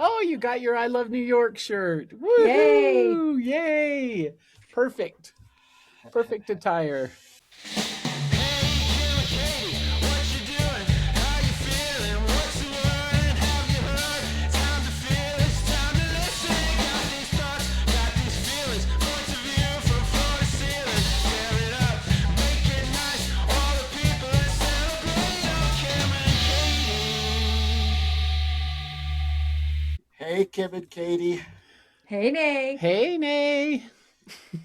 Oh, you got your I Love New York shirt. Yay! Woohoo! Yay! Perfect. Perfect attire. Hey, Kim and Katie. Hey, Nay. Hey, Nay.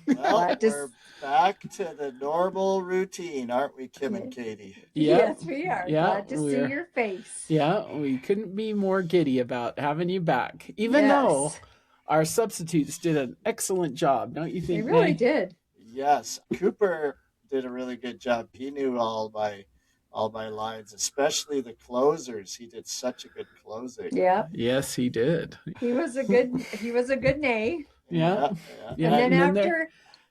Well, Glad to we're back to the normal routine, aren't we, Kim and Yes. Katie? Yep. Yes, we are. Yeah, Glad to see your face. Yeah, we couldn't be more giddy about having you back. Even though Yes. our substitutes did an excellent job, don't you They think, really Nay? did. Yes, Cooper did a really good job. He knew all my lines, especially the closers. He did such a good closing. Yeah. Yes, he did. He was a good Nay. Yeah. Yeah. And then then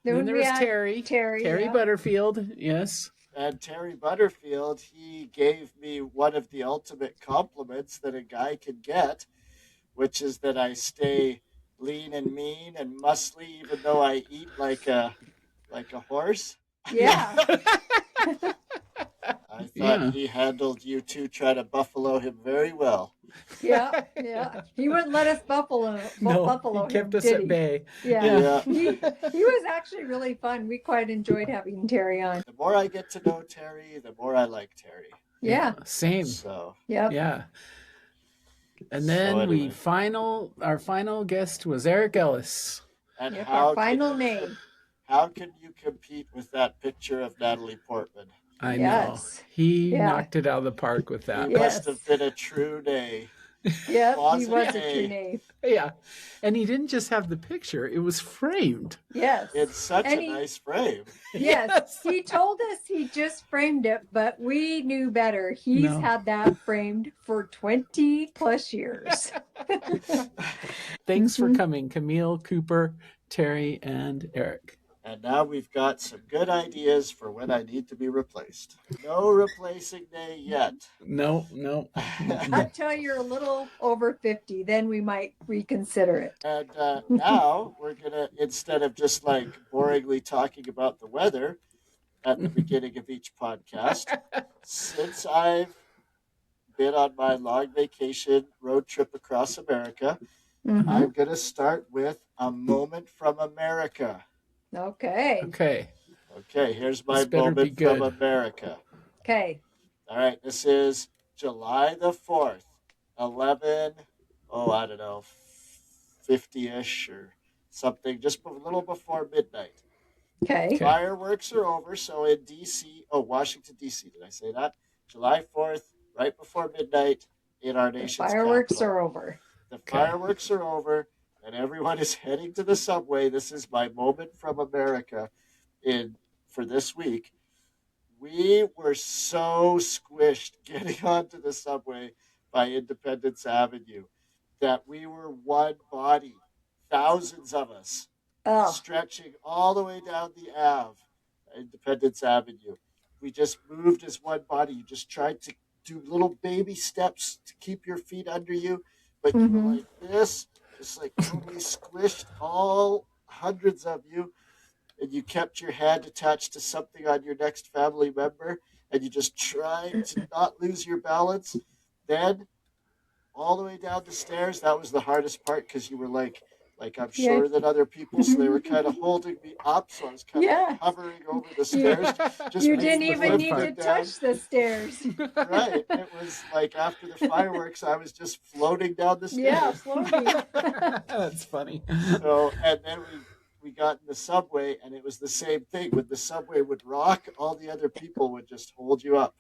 then there we was had Terry. Terry yeah. Butterfield. Yes. And Terry Butterfield, he gave me one of the ultimate compliments that a guy could get, which is that I stay lean and mean and muscly, even though I eat like a horse. Yeah. I thought he handled you two trying to buffalo him very well. Yeah. He wouldn't let us buffalo he kept him, us did at he? bay. Yeah. He was actually really fun. We quite enjoyed having Terry on. The more I get to know Terry, the more I like Terry. Yeah. Same. So Yep. Yeah. And then anyway. our final guest was Eric Ellis. And our final name. How can you compete with that picture of Natalie Portman? I know. He knocked it out of the park with that. He must have been a true nay. Yep, he was a true nay. Yeah. And he didn't just have the picture, it was framed. Yes. It's such a nice frame. Yes. He told us he just framed it, but we knew better. He's had that framed for 20 plus years. Thanks for coming, Camille, Cooper, Terry, and Eric. And now we've got some good ideas for when I need to be replaced. No replacing Nay yet. No. Until you're a little over 50, then we might reconsider it. And now we're going to, instead of just like boringly talking about the weather at the beginning of each podcast, since I've been on my long vacation road trip across America, I'm going to start with a moment from America. Okay, here's my moment from America. Okay. All right, this is July the 4th, 50-ish or something, just a little before midnight. Okay. Fireworks are over, so in Washington, D.C., did I say that? July 4th, right before midnight in our nation's fireworks capital. are over. The fireworks are over, and everyone is heading to the subway. This is my moment from America for this week. We were so squished getting onto the subway by Independence Avenue that we were one body, thousands of us, stretching all the way down the Ave, Independence Avenue. We just moved as one body. You just tried to do little baby steps to keep your feet under you, but you were like this, just like totally squished, all hundreds of you, and you kept your hand attached to something on your next family member, and you just tried to not lose your balance. Then, all the way down the stairs, that was the hardest part because you were like I'm sure that other people, so they were kind of holding me up, so I was kind of like hovering over the stairs. Just you didn't even need to touch the stairs. Right. It was like after the fireworks, I was just floating down the stairs. Yeah, floating. That's funny. So, and then we got in the subway, and it was the same thing. When the subway would rock, all the other people would just hold you up.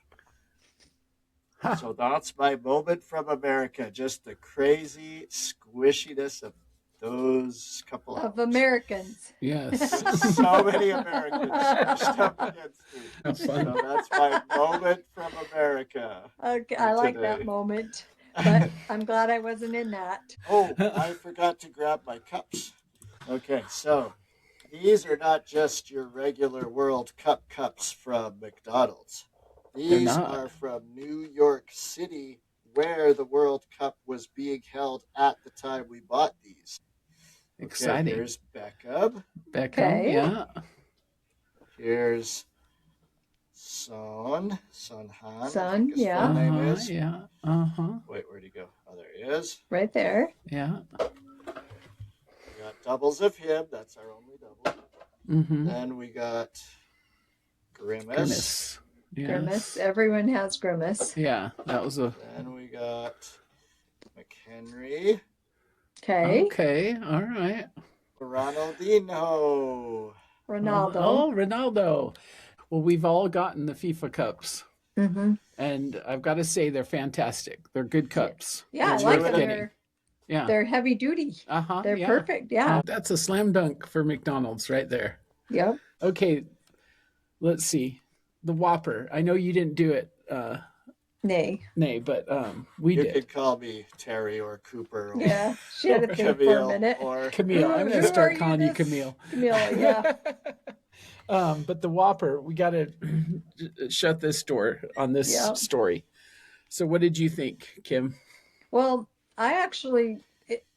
So that's my moment from America. Just the crazy squishiness of those couple of Americans. Yes. So many Americans pushed up against me. So that's my moment from America. Okay, I like that moment, but I'm glad I wasn't in that. Oh, I forgot to grab my cups. Okay, so these are not just your regular World Cup cups from McDonald's. These are from New York City where the World Cup was being held at the time we bought these. Exciting. Okay, here's Beckham. Beckham, yeah. Here's Son Han. Son, I think his yeah. full name is. Yeah. Wait, where'd he go? Oh, there he is. Right there. Yeah. We got doubles of him. That's our only double. Mm-hmm. Then we got Grimace. Grimace. Yes. Grimace. Everyone has Grimace. Yeah, that was a. Then we got McHenry. Okay. Okay, all right. Ronaldinho. Ronaldo. Oh, Ronaldo. Well, we've all gotten the FIFA cups. Mm-hmm. And I've got to say, they're fantastic. They're good cups. Yeah, I It's like worth them. getting. They're heavy duty. Uh-huh. They're yeah. perfect. Yeah. That's a slam dunk for McDonald's right there. Yep. Okay, let's see. The Whopper. I know you didn't do it, Nay. but we You did. could call me Terry or Cooper or Yeah. She had to think for a Camille minute. or Camille. I'm going Who to start are you calling you this- Camille. Camille, yeah. But the Whopper, we got to shut this door on this Yep. story. So what did you think, Kim? Well, I actually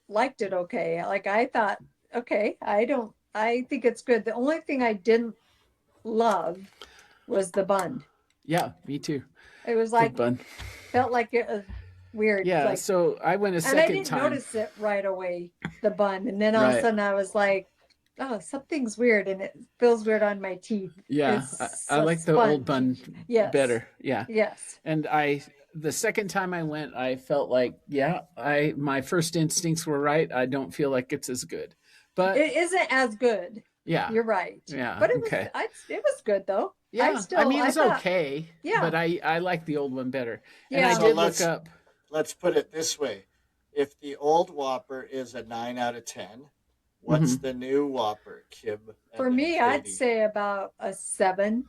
liked it okay. Like I thought, okay, I think it's good. The only thing I didn't love was the bun. Yeah, me too. It was Good like, bun. felt like it was weird. Yeah, Like, so I went a and I second didn't time. notice it right away, the bun. And then all of a Right. sudden I was like, oh, something's weird. And it feels weird on my teeth. Yeah, It's I a like the old bun sponge. Yes. better. Yeah. Yes. And the second time I went, I felt like, my first instincts were right. I don't feel like it's as good. But It isn't as good. yeah. You're right. Yeah, But it okay. it was good though. Yeah. I mean, it was thought- okay. Yeah. But I like the old one better. And Yeah. I So did let's- look up. let's put it this way. If the old Whopper is a 9 out of 10, what's the new Whopper, Kim? and For me, Katie? I'd say about a 7.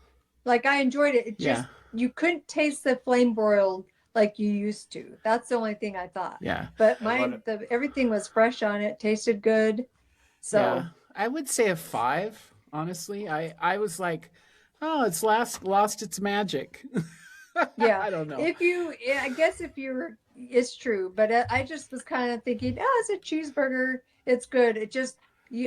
Like I enjoyed it. It just you couldn't taste the flame broiled like you used to. That's the only thing I thought. Yeah. But I everything was fresh on it, tasted good. So Yeah. I would say a 5, honestly. I was like, oh, it's lost its magic. yeah. I don't know. I guess it's true. But I just was kind of thinking, oh, it's a cheeseburger. It's good.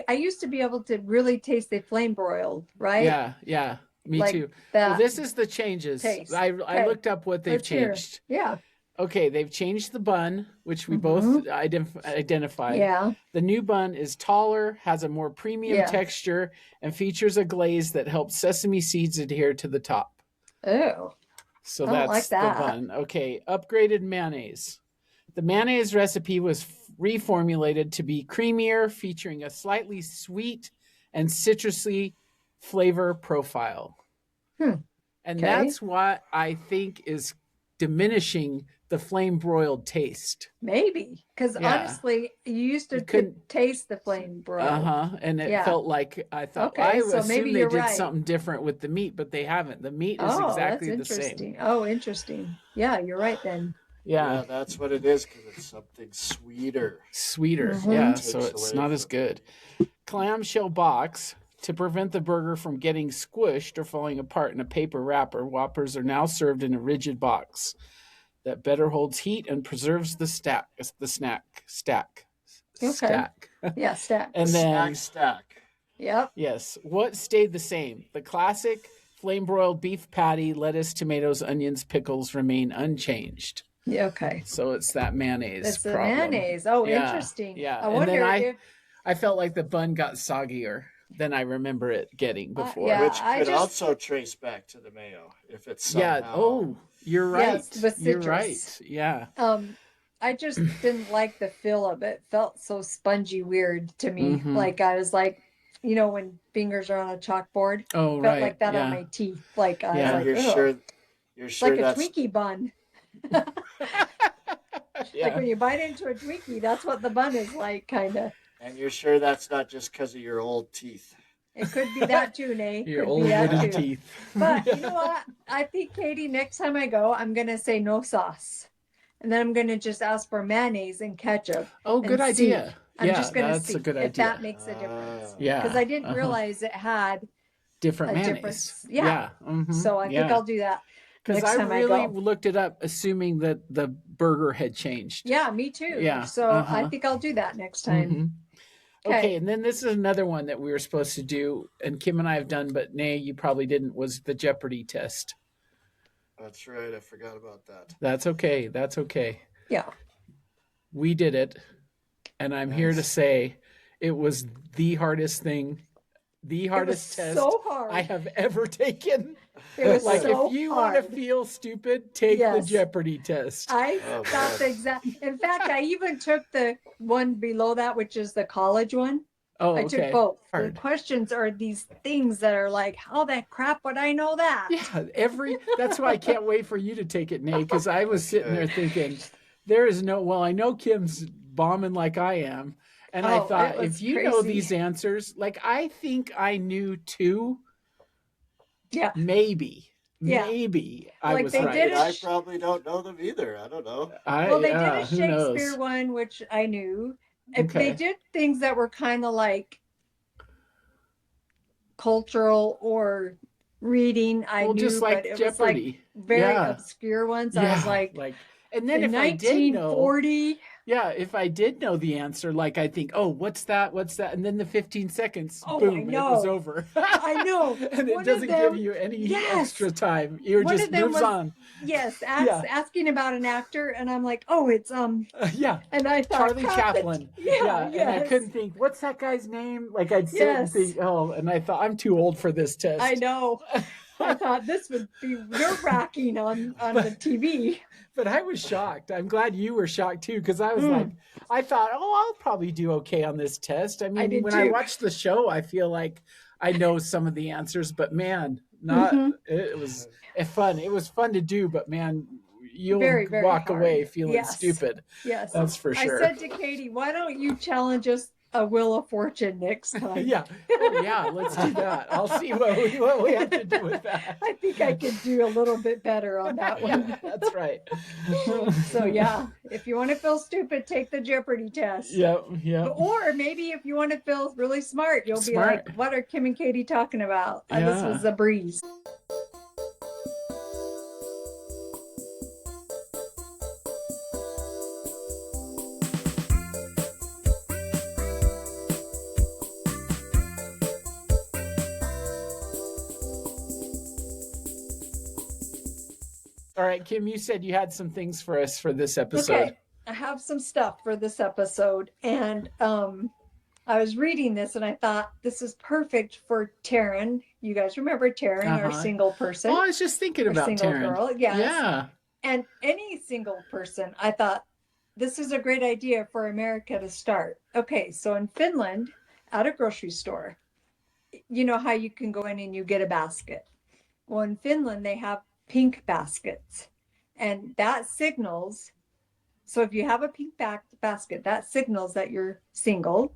I used to be able to really taste the flame broiled, right? Yeah. Me Like too. that Well, this is the changes. taste. I Okay. looked up what they've Let's hear. changed. Yeah. Okay, they've changed the bun, which we both identified. Yeah. The new bun is taller, has a more premium Yeah. texture, and features a glaze that helps sesame seeds adhere to the top. Oh. So I don't that's like that. the bun. Okay, upgraded mayonnaise. The mayonnaise recipe was reformulated to be creamier, featuring a slightly sweet and citrusy flavor profile. And Okay. that's what I think is diminishing the flame broiled taste. Maybe. Because Yeah. honestly, you used to You couldn't- taste the flame broiled. And it Yeah. felt like I thought Okay, I so assumed maybe they you're did right. something different with the meat, but they haven't. The meat is Oh, exactly the that's same. interesting. Oh, interesting. Yeah, you're right then. Yeah, that's what it is because it's something sweeter. Sweeter. Mhm. Yeah, Takes so it's away not as from- good. Clamshell box. To prevent the burger from getting squished or falling apart in a paper wrapper, Whoppers are now served in a rigid box that better holds heat and preserves the snack. Okay. Stack. Yeah, stack. And then, Stack. Yep. yes, what stayed the same? The classic flame broiled beef patty, lettuce, tomatoes, onions, pickles remain unchanged. Yeah, okay. So it's that mayonnaise It's the problem. mayonnaise. Oh, Yeah, interesting. yeah. I And wonder then if I felt like the bun got soggier than I remember it getting before. yeah. Which I could just- also trace back to the mayo if it's Yeah. somehow. Oh, you're right. Yes, with You're citrus. right. Yeah. I just didn't like the feel of it. Felt so spongy weird to me. Mhm. Like I was like, when fingers are on a chalkboard. Oh, Felt right. like that yeah. on my teeth. Like I Yeah. was You're like, ugh. sure. You're It's sure like a that's Twinkie bun. Yeah. Like when you bite into a Twinkie, that's what the bun is like, kind of. and you're sure that's not just because of your old teeth. It could be that too, Nate. Your Could old be that wooden too. teeth. But you know what? I think, Katie, next time I go, I'm going to say no sauce. And then I'm going to just ask for mayonnaise and ketchup. Oh, good and see. idea. I'm yeah, just going to that's see a good if idea. that makes a difference. Yeah. Because I didn't uh-huh. realize it had Different a mayonnaise. difference. Yeah. Mhm, So I think yeah. I'll do that. Because next I time I really go. looked it up, assuming that the burger had changed. Yeah, me too. Yeah, So I uh-huh. think I'll do that next time. Mhm. Okay. Okay, and then this is another one that we were supposed to do, and Kim and I have done, but nay, you probably didn't, was the Jeopardy test. That's right. I forgot about that. That's okay. That's okay. Yeah. We did it, and I'm here to Nice. say it was the hardest thing, the hardest test so hard. I have ever taken. It was Like, so if you hard. want to feel stupid, take the Yes. Jeopardy test. I Oh, thought God. the exact. In fact, I even took the one below that, which is the college one. Oh, I okay. took both. The Hard. questions are these things that are like, how the crap would I know that? Yeah, that's why I can't wait for you to take it, Nate, because I was sitting there Okay. thinking, there is no, well, I know Kim's bombing like I am. And I Oh, thought, it was if you know crazy. these answers, like, I think I knew two, Yeah. maybe, Yeah. I Like, was they right. did I it. probably don't know them either. I don't know. Well, they did a who Shakespeare knows? one, which I knew. If Okay. they did things that were kind of like cultural or reading, I Well, knew, just like but it Jeopardy. was like very Yeah. obscure ones. I was like, and then in if I did know, 1940. yeah, if I did know the answer, like I think, oh, what's that? What's that? And then the 15 seconds, Oh, I boom, it was know. over. I know. And it One of doesn't them- give you any Yes. extra time. You're One just of them moves was- on. Yes, Yeah. asking about an actor, and I'm like, oh, it's Yeah. and I thought Charlie crap, Chaplin. Yeah, And I yes. couldn't think, what's that guy's name? Like I'd sit and Yes. think, oh, and I thought, I'm too old for this test. I know. I thought this would be nerve-wracking on the TV. But I was shocked. I'm glad you were shocked too, because I was Mm. like, I thought, oh, I'll probably do okay on this test. I mean, did when I too. watch the show, I feel like I know some of the answers, but man, not Mhm. it was fun. It was fun to do, but man, you'll Very, very walk hard. away feeling Yes. stupid. Yes. That's for sure. I said to Katie, why don't you challenge us a Wheel of Fortune next time? Yeah. Oh, yeah. Let's do that. I'll see what we have to do with that. I think I could do a little bit better on that one. Yeah, that's right. So yeah, if you want to feel stupid, take the Jeopardy test. Yep. Or maybe if you want to feel really smart, you'll be Smart. like, what are Kim and Katie talking about? And this Yeah. was a breeze. All right, Kim, you said you had some things for us for this episode. Okay, I have some stuff for this episode, and I was reading this and I thought this is perfect for Taryn. You guys remember Taryn, our Uh-huh. single person, Well, I was just thinking our about single Taryn. girl. Yes. Yeah. And any single person, I thought this is a great idea for America to start. Okay, so in Finland, at a grocery store, you know how you can go in and you get a basket. Well, in Finland, they have pink baskets, and that signals. So if you have a pink basket, that signals that you're single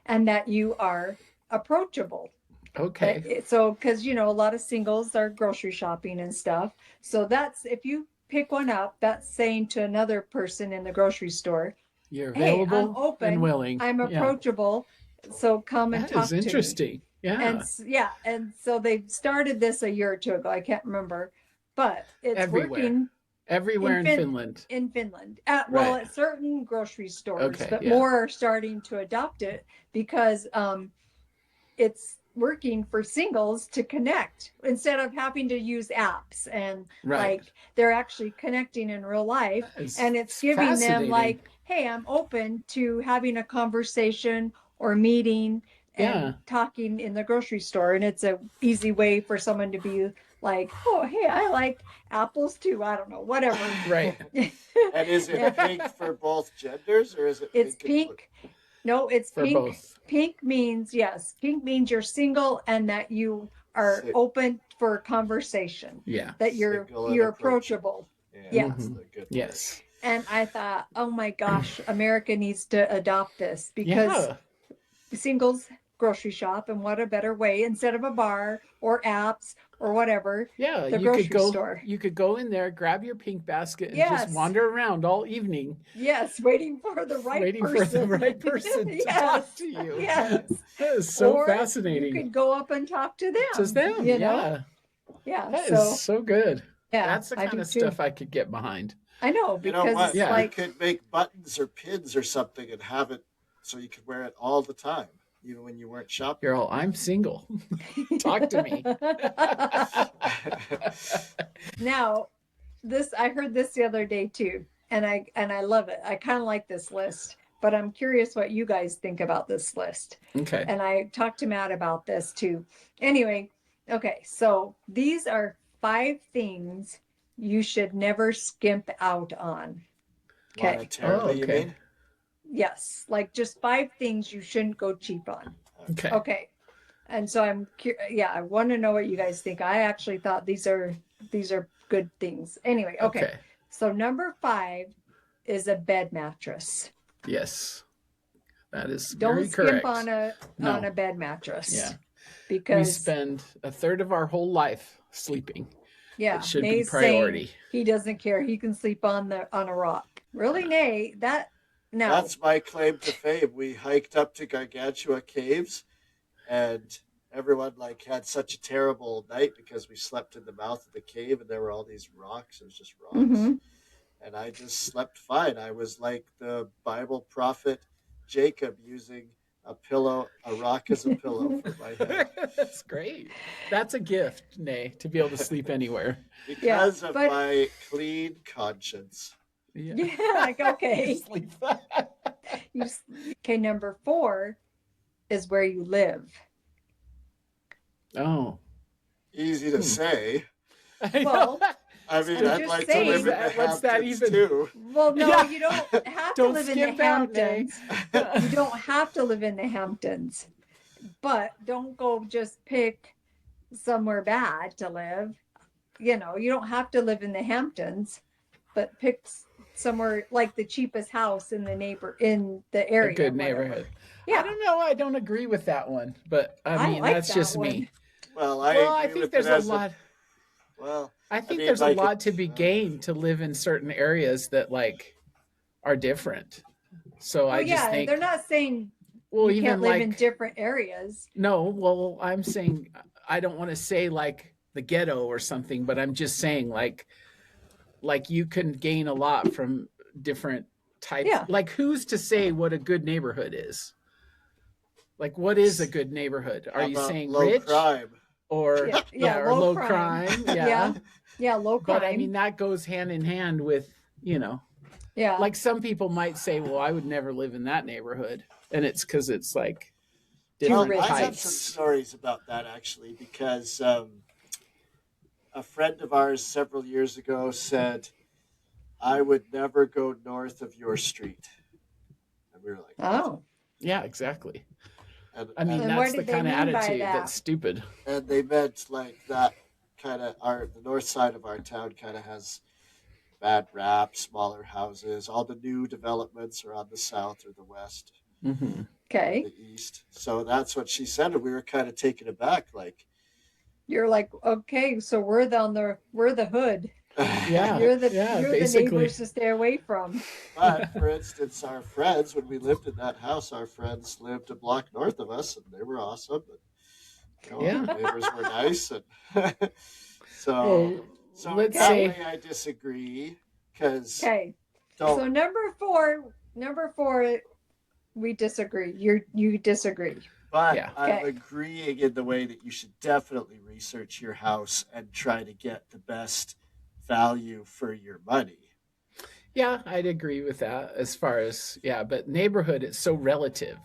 and that you are approachable. Okay. So, because a lot of singles are grocery shopping and stuff. So that's, if you pick one up, that's saying to another person in the grocery store, You're hey, available I'm open, and willing. I'm Yeah. approachable, so come and That talk is to me. interesting. Yeah. And so they started this a year or two ago. I can't remember, but it's Everywhere. working Everywhere in in Finland. in Finland. Well, Right. at certain grocery stores, Okay, but yeah. more are starting to adopt it because it's working for singles to connect instead of having to use apps, and Right. like they're actually connecting in real life, and it's giving them fascinating. like, hey, I'm open to having a conversation or meeting and Yeah. talking in the grocery store, and it's a easy way for someone to be like, oh, hey, I like apples too, I don't know, whatever. Right. And is it pink for both genders, or is it It's pink? pink. No, it's For pink. both. Pink means, yes, pink means you're single and that you are Si- open for conversation, Single Yeah. that and you're approachable. approachable. Yeah, Yes. that's the good Yes. And I thought, oh my gosh, America needs to adopt this, because Yeah. singles grocery shop, and what a better way, instead of a bar or apps or whatever. Yeah. The You grocery could go. store. You could go in there, grab your pink basket, and Yes. just wander around all evening, Yes, waiting for the right waiting person. for the right person to Yes. talk to you. Yes. That is so Or fascinating. You could go up and talk to them. Just them. you know? Yeah. Yeah. That So is so good. Yeah, That's the I kind do of too. stuff I could get behind. I know, You know because what? it's Yeah. You like, could make buttons or pins or something and have it so you could wear it all the time, even when you weren't shopping. You're all, I'm single. Talk to me. now this I heard this the other day too, and I love it. I kind of like this list, but I'm curious what you guys think about this list. Okay. And I talked to Matt about this too. Anyway, okay, so these are 5 things you should never skimp out on. Okay. Monetarily, you okay. mean? Yes, like just 5 things you shouldn't go cheap on. Okay. Okay. And so yeah, I want to know what you guys think. I actually thought these are good things. Anyway, okay. So number 5 is a bed mattress. Yes. That is Don't very skimp correct. on a bed mattress. Yeah. We Because spend a third of our whole life sleeping. yeah, It should Nay's be priority. saying he doesn't care. He can sleep on a rock. Really, Nay? No. That's my claim to fame. We hiked up to Gargantua Caves, and everyone like had such a terrible night because we slept in the mouth of the cave, and there were all these rocks. It was just rocks, and I just slept fine. I was like the Bible prophet Jacob using a rock as a pillow for my head. That's great. That's a gift, Nay, to be able to sleep anywhere. Because of my clean conscience. Yeah, like, okay. Sleep. Okay, number 4 is where you live. Oh. Easy to say. Well, I mean, I'm I'd just like saying. to live in the What's that Hamptons even? too. Well, no, Yeah. you don't have to Don't live in the skimp out, Nay. Hamptons. You don't have to live in the Hamptons. But don't go just pick somewhere bad to live. You know, you don't have to live in the Hamptons, but pick somewhere like the cheapest house in the area. A good whatever. neighborhood. Yeah. I don't know. I don't agree with that one, but I mean, like that's that just one. me. Well, I think there's a lot. I think there's a lot to be gained to live in certain areas that like are different. So I just think they're not saying well, you even can't live like in different areas. no, well, I'm saying I don't want to say like the ghetto or something, but I'm just saying like you can gain a lot from different types. Yeah. Like who's to say what a good neighborhood is? Like what is a good neighborhood? Are you saying low rich crime? or or low crime? Yeah. Yeah, low crime. But I mean that goes hand in hand with, yeah. like some people might say, well, I would never live in that neighborhood. And it's because it's like different I have types. some stories about that actually, because a friend of ours several years ago said, I would never go north of your street. And we were like, oh. Yeah, exactly. I and mean, that's the kind of attitude that's stupid. And they meant like that kind of the north side of our town kind of has bad rap, smaller houses. All the new developments are on the south or the west, Mm-hmm. Okay. the east. So that's what she said, and we were kind of taken aback. Like You're like, okay, so we're the hood. Yeah, You're the basically. neighbors to stay away from. But for instance, our friends, when we lived in that house, our friends lived a block north of us, and they were awesome. And, the neighbors were nice, and so let's that say way I disagree because Okay. So number four, we disagree. You disagree. But I'm agreeing in the way that you should definitely research your house and try to get the best value for your money. Yeah, I'd agree with that as far as, but neighborhood is so relative.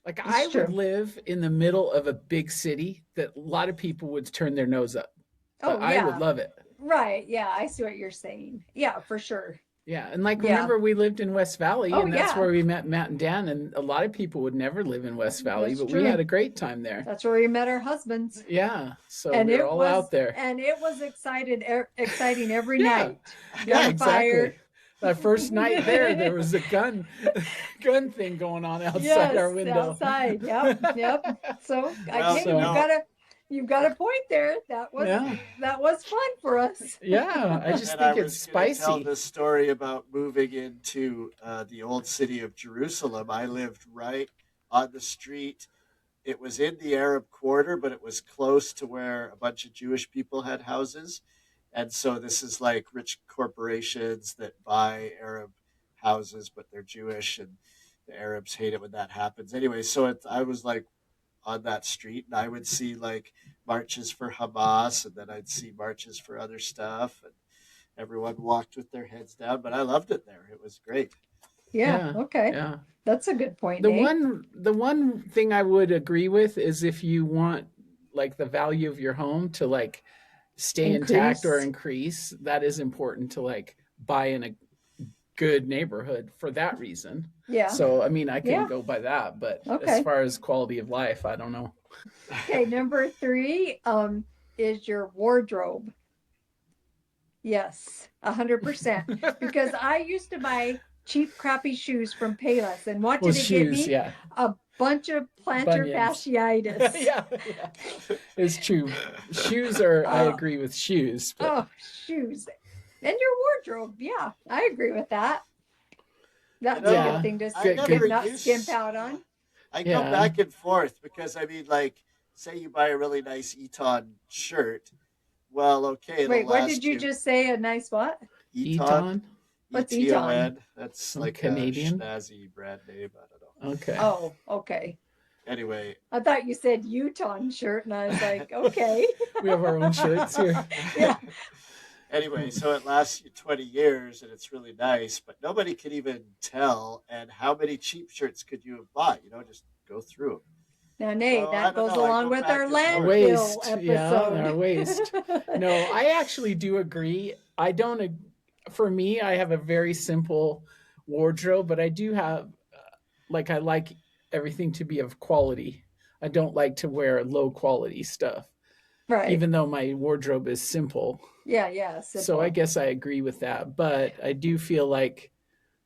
Like I would live in the middle of a big city that a lot of people would turn their nose up. But I would love it. Right. Yeah, I see what you're saying. Yeah, for sure. Yeah, and remember we lived in West Valley, and that's where we met Matt and Dan, and a lot of people would never live in West Valley, but we had a great time there. That's where we met our husbands. Yeah, so we were all out there. And it was exciting every night. Yeah, exactly. That first night there was a gun thing going on outside our window. Outside, yep. So you've got a point there. That was fun for us. Yeah, I just think it's spicy. I tell this story about moving into the old city of Jerusalem. I lived right on the street. It was in the Arab quarter, but it was close to where a bunch of Jewish people had houses. And so this is like rich corporations that buy Arab houses, but they're Jewish, and the Arabs hate it when that happens. Anyway, so I was like on that street, and I would see like marches for Hamas, and then I'd see marches for other stuff, and everyone walked with their heads down. But I loved it there; it was great. Yeah. Yeah. Okay. Yeah. That's a good point, The Nate. one thing I would agree with is if you want like the value of your home to like stay intact or increase, that is important to like buy in a good neighborhood for that reason. Yeah. So I mean I can Yeah. go by that, but Okay. as far as quality of life, I don't know. Okay, number 3 is your wardrobe. Yes, 100%. Because I used to buy cheap, crappy shoes from Payless, and what did it give me? Yeah. A bunch of plantar Bunions. fasciitis. Yeah. It's true. Shoes are, I Oh. agree with shoes. But Oh, shoes. And your wardrobe. Yeah, I agree with that. That's You know, a Yeah. good thing to I never not used- skimp out on. I go Yeah. back and forth because I mean, like, say you buy a really nice Eton shirt. Well, okay. it'll Wait, what last did you just say? A nice what? Eton? Eton? What's Eton? That's Oh, like Canadian? a snazzy brand name. I don't know. Okay. Oh, okay. Anyway, I thought you said Utah shirt, and I was like, okay. We have our own shirts here. Yeah. anyway, so it lasts you 20 years and it's really nice, but nobody can even tell. And how many cheap shirts could you have bought? You know, just go through them. Now, Nate, So, I that don't goes know, I along go with back our and forth. landfill Waste. episode. Yeah, our waste. No, I actually do agree. I don't, for me, I have a very simple wardrobe, but I do have, like, I like everything to be of quality. I don't like to wear low quality stuff, Right. even though my wardrobe is simple. Yeah. So Simple. I guess I agree with that. But I do feel like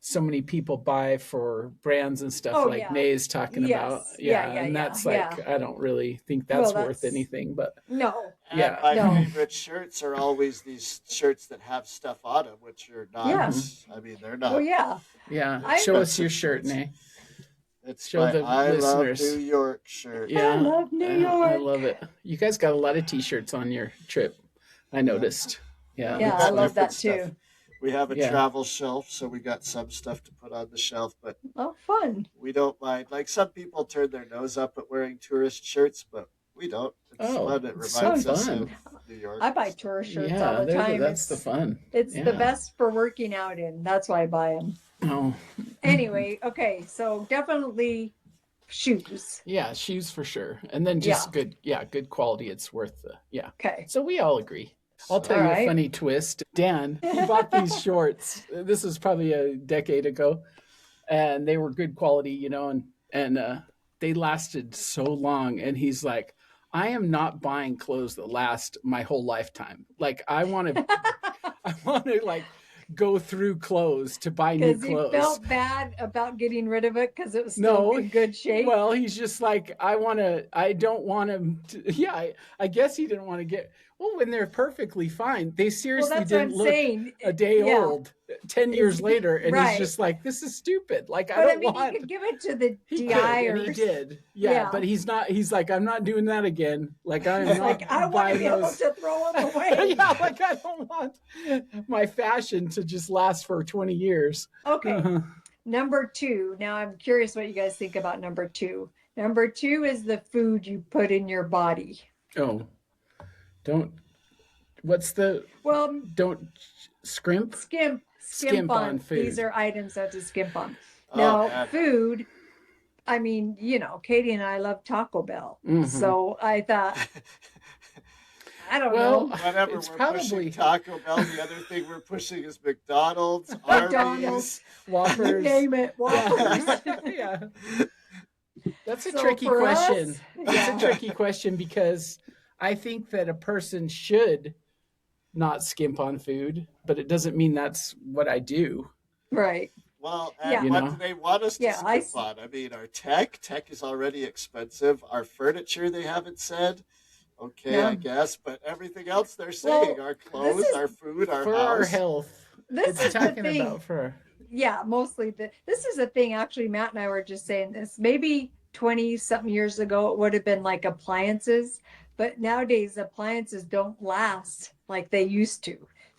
so many people buy for brands and stuff Oh, like yeah. May's talking Yes. about. Yeah, And that's yeah. like, I don't really think that's Well, worth that's- anything. But No. And Yeah. my No. favorite shirts are always these shirts that have stuff on them, which are not. Yeah. I mean, they're not. Well, yeah. yeah, show us your shirt, Nay. It's show my the I listeners. love New York shirt. Yeah, I love New York. I love it. You guys got a lot of T-shirts on your trip. I noticed. Yeah. Yeah, we've I got love that different too. stuff. We have a Yeah. travel shelf, so we got some stuff to put on the shelf, but Oh, fun. we don't mind. Like some people turn their nose up at wearing tourist shirts, but we don't. It's Oh, fun. It it's reminds so us fun. of New York. I buy tourist shirts Yeah, all the time. that's the fun. It's the Yeah. best for working out in. That's why I buy them. Oh, Anyway, okay, so definitely shoes. yeah, shoes for sure. And then just good quality. It's worth the, yeah. Okay. So we all agree. I'll tell All you right. a funny twist. Dan, he bought these shorts. This was probably a decade ago, and they were good quality, you know, and they lasted so long. And he's like, I am not buying clothes that last my whole lifetime. Like I want to like go through clothes to buy new Because he clothes. felt bad about getting rid of it because it was No, still in good shape. Well, he's just like, I don't want him to, yeah, I guess he didn't want to get, well, when they're perfectly fine. They seriously that's what didn't I'm look saying. a day Yeah. old 10 years later. And Right. he's just like, this is stupid. Like, But I I don't mean, want. you could give it to the He DI could, or and he did. Yeah, Yeah. but he's like, I'm not doing that again. Like, I'm It's not like I want to buying be able those. to throw them away. Yeah, like I don't want my fashion to just last for 20 years. Okay. Number 2. Now I'm curious what you guys think about number 2. Number 2 is the food you put in your body. Oh, don't scrimp? Skimp on on food. These are items not to skimp on. Oh, Now, man. food, I mean, you know, Katie and I love Taco Bell. Mhm. So I thought, I don't Well, know. Whenever It's we're probably- pushing Taco Bell, the other thing we're pushing is McDonald's, McDonald's. Arby's. You Whoppers. name it. Whoppers. Yeah. That's a So tricky for us, question. It's yeah. a tricky question because I think that a person should not skimp on food, but it doesn't mean that's what I do. Right. Well, Yeah. and You what know? do they want us to Yeah, I skip on? I mean, our tech is already expensive. Our furniture, they haven't said. Okay, Yeah. I guess, but everything else they're saying, Well, our clothes, is- our food, our For house. our health. This It's is the talking thing. about for Yeah, mostly. This is a thing, actually, Matt and I were just saying this. Maybe 20 something years ago, it would have been like appliances. But nowadays appliances don't last like they used to.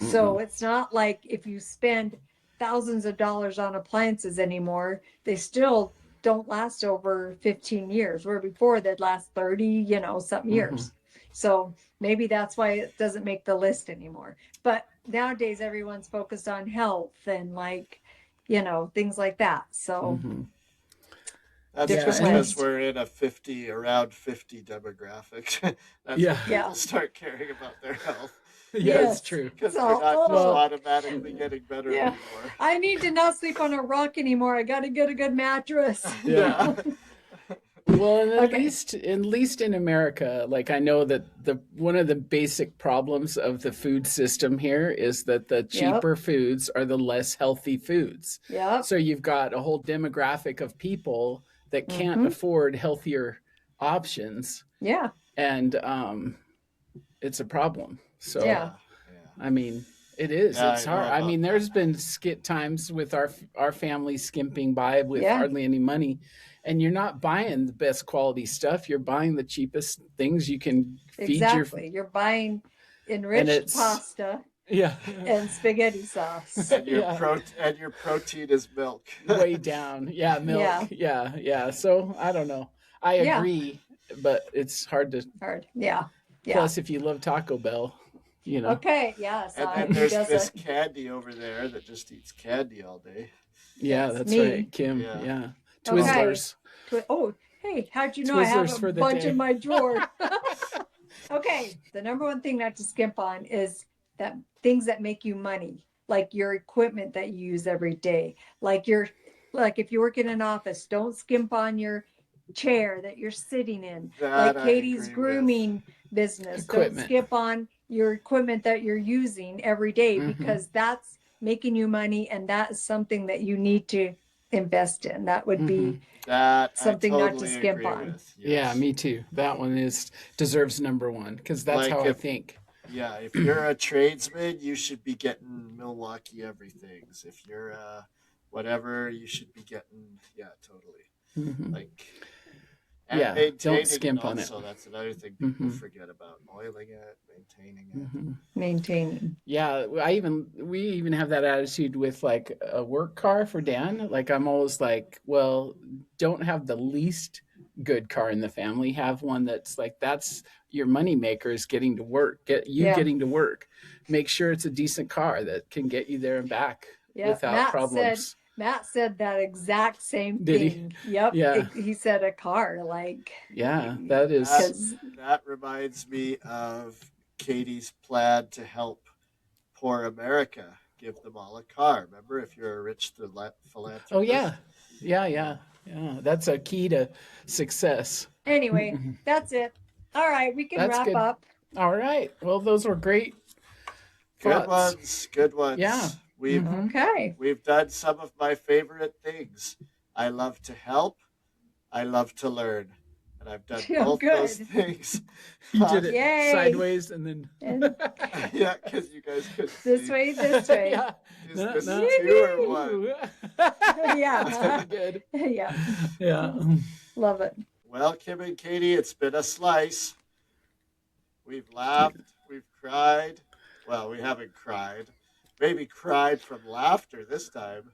So it's not like if you spend thousands of dollars on appliances anymore, they still don't last over 15 years, where before they'd last 30, some years. So maybe that's why it doesn't make the list anymore. But nowadays everyone's focused on health and things like that. So That's different just because lists. we're in around 50 demographic. That's Yeah. when people start caring about their health. Yeah, Yes. it's true. Because So, they're not just oh. automatically getting better Yeah. anymore. I need to not sleep on a rock anymore. I got to get a good mattress. Yeah. Well, and Okay. at least in America, like I know that one of the basic problems of the food system here is that the cheaper foods are the less healthy foods. Yep. So you've got a whole demographic of people that can't afford healthier options, Yeah. and it's a problem. So Yeah. I mean, it is. Yeah, It's I know hard. I about mean, there's been skit times with our family skimping by with Yeah. hardly any money, and you're not buying the best quality stuff. You're buying the cheapest things you can feed Exactly. You're buying enriched it's- pasta yeah, and spaghetti sauce. And your Yeah. your protein is milk. way down. Yeah, milk. Yeah. So I don't know. I Yeah. agree, but it's hard to. Hard. Yeah. Yeah. Plus, if you love Taco Bell, Okay. Yes. And then who there's this doesn't? candy over there that just eats candy all day. Yeah, That's that's me. right, Kim. Yeah. Yeah, Okay. Twizzlers. Oh, hey, how'd you know I have Twizzlers a for the bunch day. in my drawer? Okay, the number one thing not to skimp on is that things that make you money, like your equipment that you use every day, like if you work in an office, don't skimp on your chair that you're sitting in. That Like I Katie's agree grooming business, Equipment. don't skip on your equipment that you're using every day Mhm. because that's making you money and that is something that you need to invest in. That would be That something I not to totally skimp agree on. with. Yeah, Yes. me too. That one deserves number one because that's Like how I if- think. Yeah, if you're a tradesman, you should be getting Milwaukee everythings. If you're whatever, you should be getting totally. Mhm. Like and Yeah, maintaining don't skimp on it. also, that's another thing people Mhm. forget about. Oiling it, maintaining it. Mhm. Maintaining. Yeah, we even have that attitude with like a work car for Dan. Like I'm always like, well, don't have the least good car in the family. Have one that's your money maker is getting to work. Getting to work. Make sure it's a decent car that can get you there and back Yeah, without problems. Matt said that exact same Did he? thing. Yep. Yeah. He said a car, like, Yeah, that is. 'cause That reminds me of Katie's plan to help poor America, give them all a car. Remember, if you're a rich philanthropist. Oh yeah. Yeah. That's a key to success. anyway, that's it. All right, we can That's wrap good. up. All right. Well, those were great Good thoughts. ones. Good ones. Yeah. We've Mhm. Okay. we've done some of my favorite things. I love to help. I love to learn. And I've done Oh, both those good. things. You did it Yay. sideways and then. And Yeah, because you guys could this see. way, this way. Yeah. Is No, this no. two or one? Yeah. That's very good. Yeah. Yeah. Love it. Well, Kim and Katie, it's been a slice. We've laughed. We've cried. Well, we haven't cried. Maybe cried from laughter this time.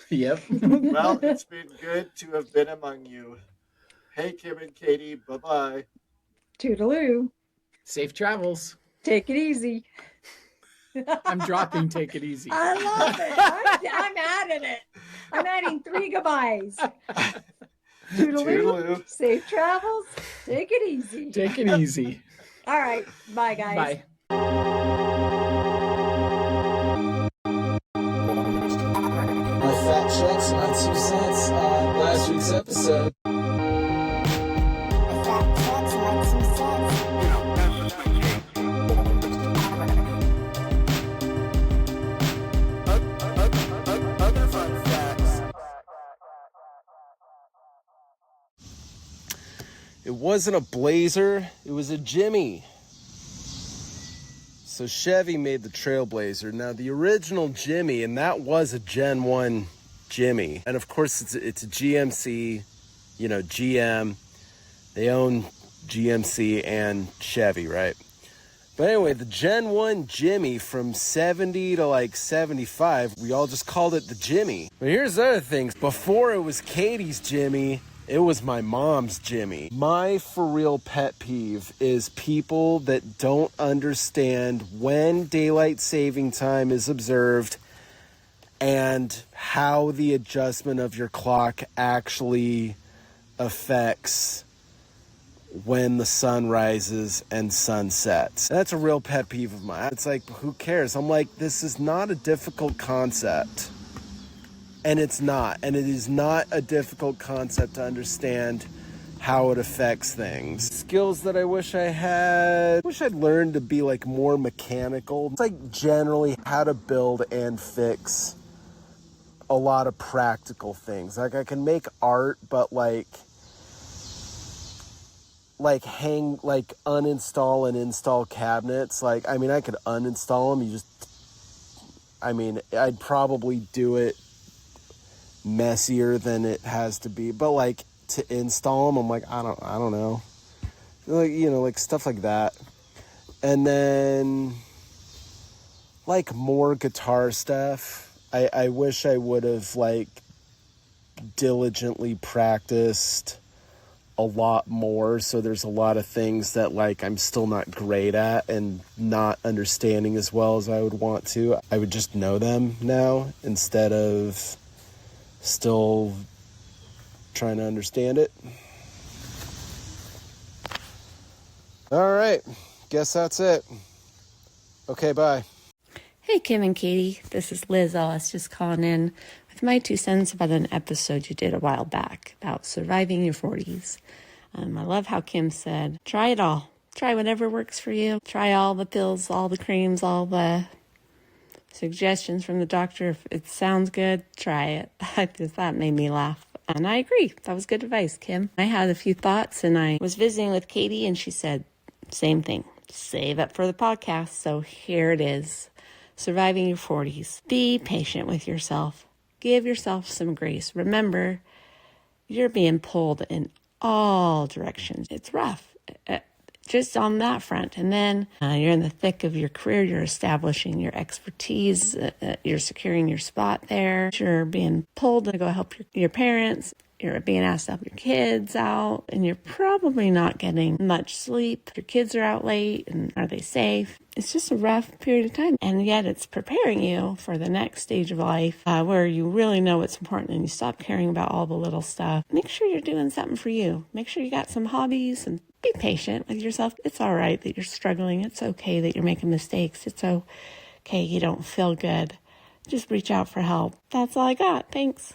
Yep. Well, it's been good to have been among you. Hey, Kim and Katie, bye-bye. Toodaloo. Safe travels. Take it easy. I'm dropping take it easy. I love it. I'm adding it. I'm adding 3 goodbyes. Toodaloo. Toodaloo. Safe travels. Take it easy. Take it easy. All right. Bye, guys. Bye. My fat checks, my 2 cents on last week's episode. Other fun facts. It wasn't a Blazer, it was a Jimmy. So Chevy made the Trailblazer. Now the original Jimmy, and that was a Gen 1 Jimmy. And of course it's a GMC, GM. They own GMC and Chevy, right? But anyway, the Gen 1 Jimmy from 70 to like 75, we all just called it the Jimmy. But here's the other thing. Before it was Katie's Jimmy, it was my mom's Jimmy. My for real pet peeve is people that don't understand when daylight saving time is observed and how the adjustment of your clock actually affects when the sun rises and sun sets. That's a real pet peeve of mine. It's like, who cares? I'm like, this is not a difficult concept. And it's not. And it is not a difficult concept to understand how it affects things. Skills that I wish I had. Wish I'd learned to be like more mechanical. It's like generally how to build and fix a lot of practical things. Like I can make art, but like uninstall and install cabinets. Like, I mean, I could uninstall them. I'd probably do it messier than it has to be. But like to install them, I'm like, I don't know. Like, like stuff like that. And then like more guitar stuff. I wish I would have like diligently practiced a lot more, so there's a lot of things that like I'm still not great at and not understanding as well as I would want to. I would just know them now instead of still trying to understand it. All right, guess that's it. Okay, bye. Hey, Kim and Katie, this is Liz. I was just calling in with my 2 cents about an episode you did a while back about surviving your 40s. I love how Kim said, try it all. Try whatever works for you. Try all the pills, all the creams, all the suggestions from the doctor. If it sounds good, try it. That made me laugh. And I agree. That was good advice, Kim. I had a few thoughts, and I was visiting with Katie, and she said, same thing. Save it for the podcast. So here it is. Surviving your 40s. Be patient with yourself. Give yourself some grace. Remember, you're being pulled in all directions. It's rough, just on that front. And then you're in the thick of your career. You're establishing your expertise. You're securing your spot there. You're being pulled to go help your parents. You're being asked to help your kids out, and you're probably not getting much sleep. Your kids are out late, and are they safe? It's just a rough period of time, and yet it's preparing you for the next stage of life where you really know what's important and you stop caring about all the little stuff. Make sure you're doing something for you. Make sure you got some hobbies, and be patient with yourself. It's all right that you're struggling. It's okay that you're making mistakes. It's okay you don't feel good. Just reach out for help. That's all I got. Thanks.